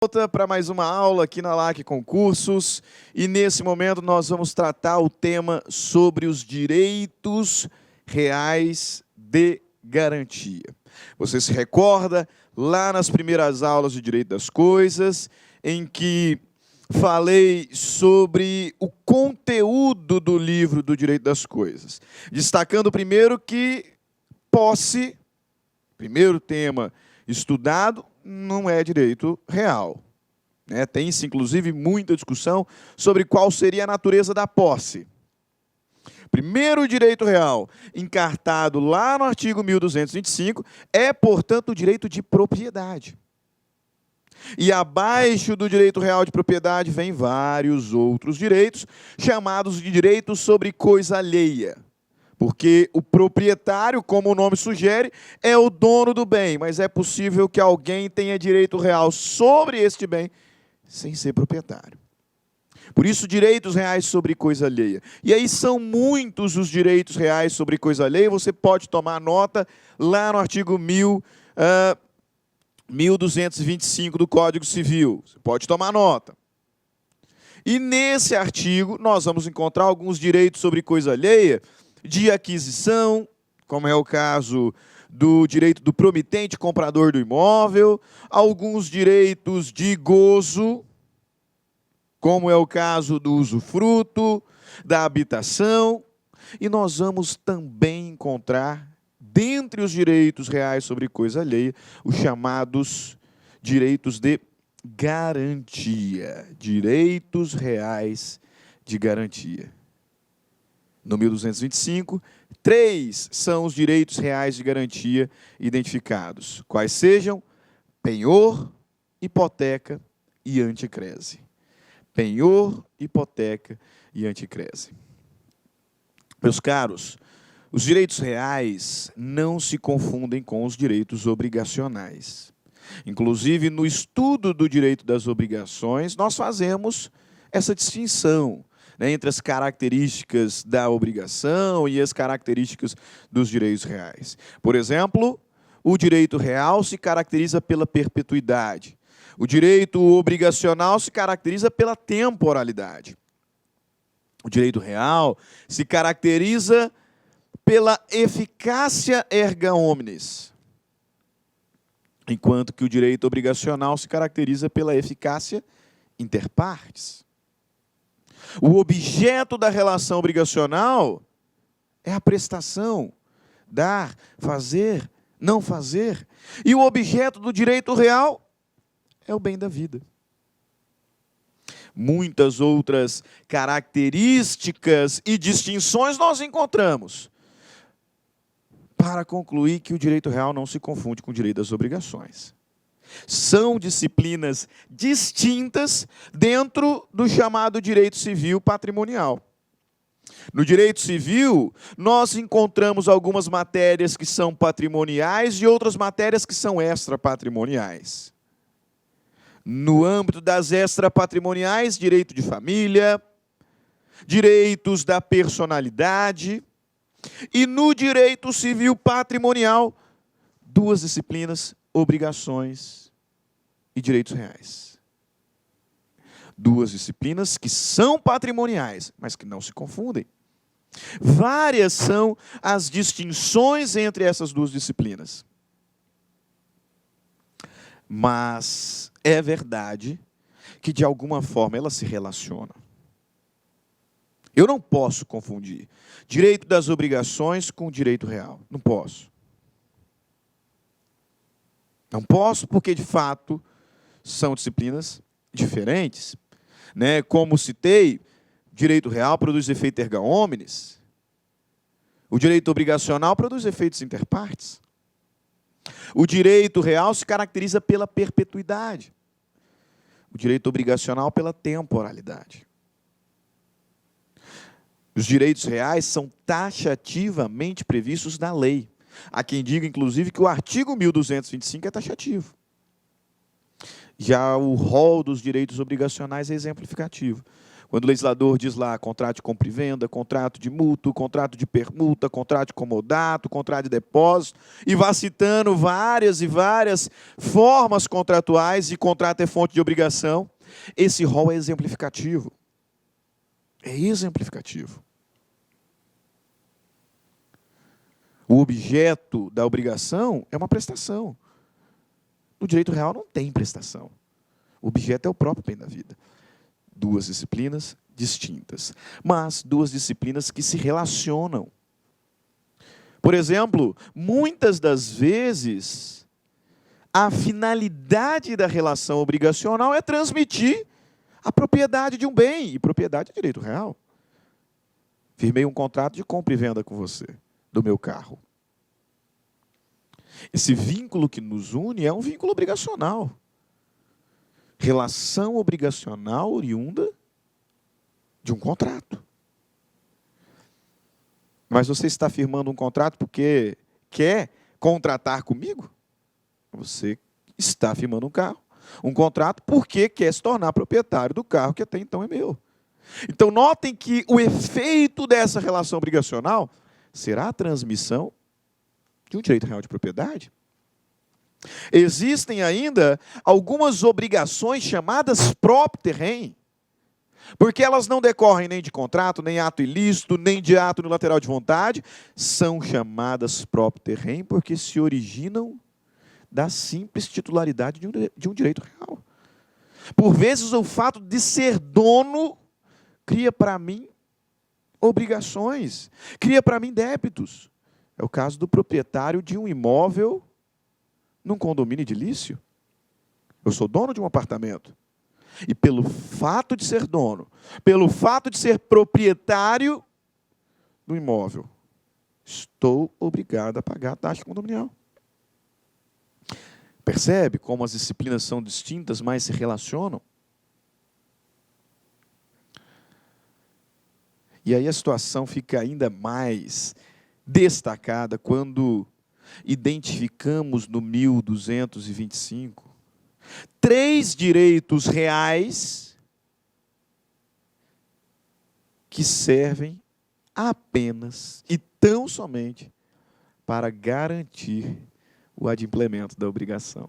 Volta para mais uma aula aqui na LAC Concursos, e nesse momento nós vamos tratar o tema sobre os direitos reais de garantia. Você se recorda lá nas primeiras aulas de Direito das Coisas, em que falei sobre o conteúdo do livro do Direito das Coisas, destacando primeiro que posse, primeiro tema estudado, não é direito real. Tem-se, inclusive, muita discussão sobre qual seria a natureza da posse. Primeiro direito real, encartado lá no artigo 1225, é, portanto, o direito de propriedade. E abaixo do direito real de propriedade vem vários outros direitos, chamados de direitos sobre coisa alheia. Porque o proprietário, como o nome sugere, é o dono do bem, mas é possível que alguém tenha direito real sobre este bem sem ser proprietário. Por isso, direitos reais sobre coisa alheia. E aí são muitos os direitos reais sobre coisa alheia, você pode tomar nota lá no artigo 1225 do Código Civil. Você pode tomar nota. E nesse artigo, nós vamos encontrar alguns direitos sobre coisa alheia, de aquisição, como é o caso do direito do promitente comprador do imóvel, alguns direitos de gozo, como é o caso do usufruto, da habitação, e nós vamos também encontrar, dentre os direitos reais sobre coisa alheia, os chamados direitos de garantia, direitos reais de garantia. No 1225, 3 são os direitos reais de garantia identificados, quais sejam penhor, hipoteca e anticrese. Penhor, hipoteca e anticrese. Meus caros, os direitos reais não se confundem com os direitos obrigacionais. Inclusive, no estudo do direito das obrigações, nós fazemos essa distinção entre as características da obrigação e as características dos direitos reais. Por exemplo, o direito real se caracteriza pela perpetuidade. O direito obrigacional se caracteriza pela temporalidade. O direito real se caracteriza pela eficácia erga omnes, enquanto que o direito obrigacional se caracteriza pela eficácia inter partes. O objeto da relação obrigacional é a prestação, dar, fazer, não fazer. E o objeto do direito real é o bem da vida. Muitas outras características e distinções nós encontramos para concluir que o direito real não se confunde com o direito das obrigações. São disciplinas distintas dentro do chamado direito civil patrimonial. No direito civil, nós encontramos algumas matérias que são patrimoniais e outras matérias que são extrapatrimoniais. No âmbito das extrapatrimoniais, direito de família, direitos da personalidade, e no direito civil patrimonial, 2 disciplinas: obrigações e direitos reais. 2 disciplinas que são patrimoniais, mas que não se confundem. Várias são as distinções entre essas 2 disciplinas. Mas é verdade que, de alguma forma, elas se relacionam. Eu não posso confundir direito das obrigações com direito real. Não posso. Não posso porque, de fato, são disciplinas diferentes. Como citei, direito real produz efeito erga omnes. O direito obrigacional produz efeitos inter partes. O direito real se caracteriza pela perpetuidade. O direito obrigacional pela temporalidade. Os direitos reais são taxativamente previstos na lei. Há quem diga, inclusive, que o artigo 1225 é taxativo. Já o rol dos direitos obrigacionais é exemplificativo. Quando o legislador diz lá contrato de compra e venda, contrato de mútuo, contrato de permuta, contrato de comodato, contrato de depósito, e vai citando várias e várias formas contratuais, e contrato é fonte de obrigação, esse rol é exemplificativo. É exemplificativo. O objeto da obrigação é uma prestação. No direito real não tem prestação. O objeto é o próprio bem da vida. Duas disciplinas distintas, mas duas disciplinas que se relacionam. Por exemplo, muitas das vezes, a finalidade da relação obrigacional é transmitir a propriedade de um bem, e propriedade é direito real. Firmei um contrato de compra e venda com você, do meu carro. Esse vínculo que nos une é um vínculo obrigacional. Relação obrigacional oriunda de um contrato. Mas você está firmando um contrato porque quer contratar comigo? Você está firmando um contrato porque quer se tornar proprietário do carro que até então é meu. Então notem que o efeito dessa relação obrigacional será a transmissão de um direito real de propriedade. Existem ainda algumas obrigações chamadas propter rem, porque elas não decorrem nem de contrato, nem ato ilícito, nem de ato unilateral de vontade, são chamadas propter rem porque se originam da simples titularidade de um direito real. Por vezes o fato de ser dono cria para mim obrigações, cria para mim débitos. É o caso do proprietário de um imóvel num condomínio edilício. Eu sou dono de um apartamento. E pelo fato de ser dono, pelo fato de ser proprietário do imóvel, estou obrigado a pagar a taxa condominial. Percebe como as disciplinas são distintas, mas se relacionam? E aí a situação fica ainda mais destacada quando identificamos no 1225 três direitos reais que servem apenas e tão somente para garantir o adimplemento da obrigação.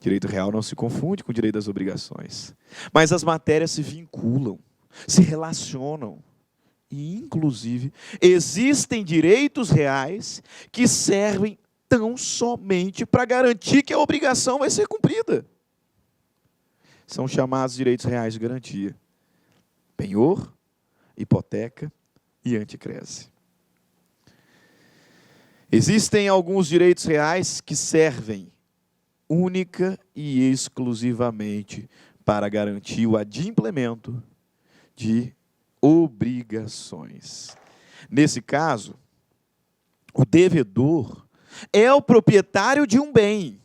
Direito real não se confunde com o direito das obrigações, mas as matérias se vinculam, se relacionam. E, inclusive, existem direitos reais que servem tão somente para garantir que a obrigação vai ser cumprida. São chamados direitos reais de garantia: penhor, hipoteca e anticrese. Existem alguns direitos reais que servem única e exclusivamente para garantir o adimplemento de obrigações. Nesse caso, o devedor é o proprietário de um bem.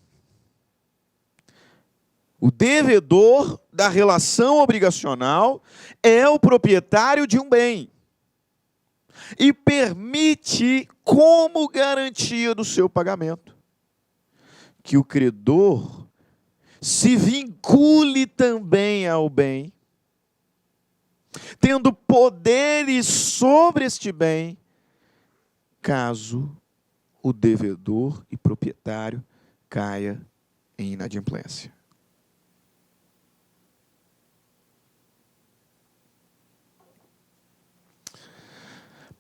O devedor da relação obrigacional é o proprietário de um bem. E permite, como garantia do seu pagamento, que o credor se vincule também ao bem, tendo poderes sobre este bem, caso o devedor e proprietário caia em inadimplência.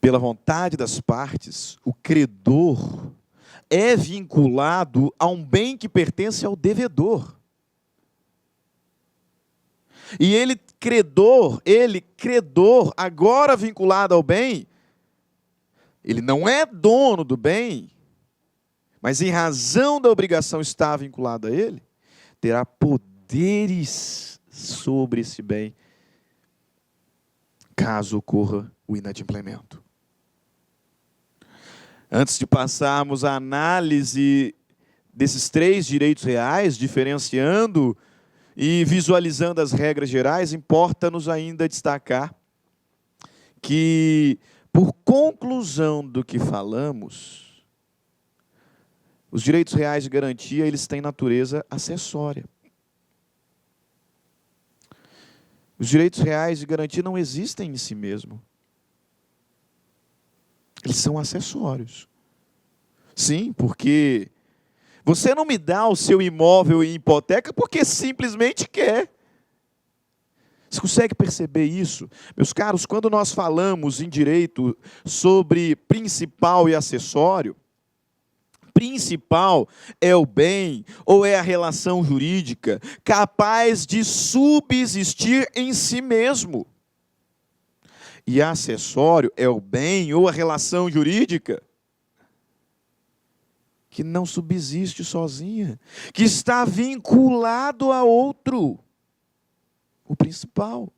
Pela vontade das partes, o credor é vinculado a um bem que pertence ao devedor. E ele, credor, agora vinculado ao bem, ele não é dono do bem, mas em razão da obrigação estar vinculado a ele, terá poderes sobre esse bem, caso ocorra o inadimplemento. Antes de passarmos à análise desses três direitos reais, diferenciando e visualizando as regras gerais, importa-nos ainda destacar que, por conclusão do que falamos, os direitos reais de garantia, eles têm natureza acessória. Os direitos reais de garantia não existem em si mesmo. Eles são acessórios. Sim, porque você não me dá o seu imóvel em hipoteca porque simplesmente quer. Você consegue perceber isso? Meus caros, quando nós falamos em direito sobre principal e acessório, principal é o bem ou é a relação jurídica capaz de subsistir em si mesmo. E acessório é o bem ou a relação jurídica que não subsiste sozinha, que está vinculado a outro, o principal.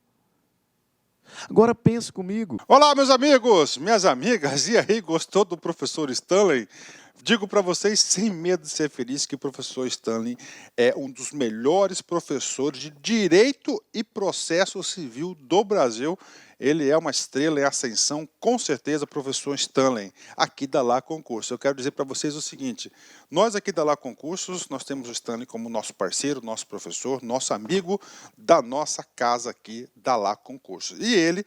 Agora pense comigo. Olá, meus amigos, minhas amigas, e aí, gostou do professor Stanley? Digo para vocês, sem medo de ser feliz, que o professor Stanley é um dos melhores professores de Direito e Processo Civil do Brasil. Ele é uma estrela em ascensão, com certeza, professor Stanley, aqui da Lá Concurso. Eu quero dizer para vocês o seguinte, nós aqui da Lá Concursos, nós temos o Stanley como nosso parceiro, nosso professor, nosso amigo da nossa casa aqui da Lá Concurso. E ele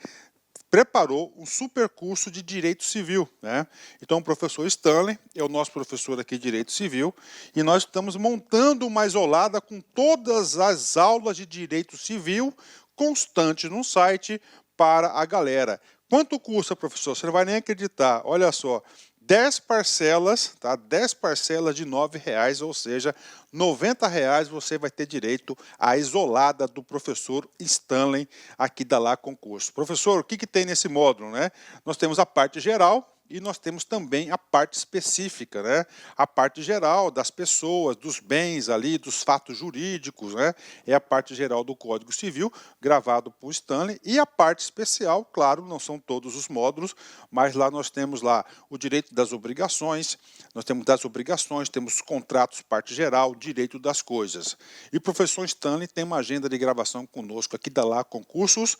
preparou um super curso de Direito Civil, né? Então, o professor Stanley é o nosso professor aqui de Direito Civil e nós estamos montando uma isolada com todas as aulas de Direito Civil constantes no site para a galera. Quanto custa, professor? Você não vai nem acreditar. Olha só, 10 parcelas, tá? 10 parcelas de R$ 9,00, ou seja, R$ 90,00 você vai ter direito à isolada do professor Stanley aqui da Lá Concurso. Professor, o que tem nesse módulo, né? Nós temos a parte geral e nós temos também a parte específica, né? A parte geral das pessoas, dos bens ali, dos fatos jurídicos, né? É a parte geral do Código Civil, gravado por Stanley, e a parte especial, claro, não são todos os módulos, mas lá nós temos lá o direito das obrigações, nós temos das obrigações, temos contratos, parte geral, direito das coisas. E o professor Stanley tem uma agenda de gravação conosco aqui da Lá Concursos,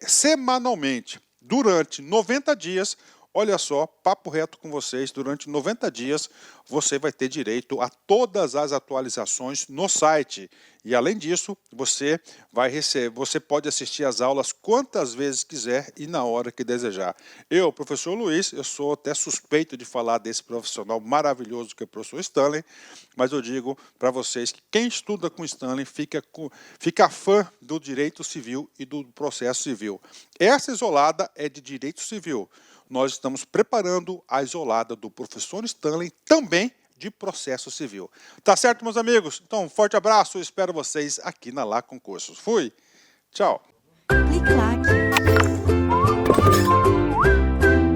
semanalmente, durante 90 dias. Olha só, papo reto com vocês, durante 90 dias você vai ter direito a todas as atualizações no site. E além disso, você pode assistir às aulas quantas vezes quiser e na hora que desejar. Eu, professor Luiz, eu sou até suspeito de falar desse profissional maravilhoso que é o professor Stanley, mas eu digo para vocês que quem estuda com Stanley fica fã do direito civil e do processo civil. Essa isolada é de direito civil. Nós estamos preparando a isolada do professor Stanley também de processo civil. Tá certo, meus amigos? Então, um forte abraço, espero vocês aqui na Lá Concursos. Fui, tchau. Clique lá.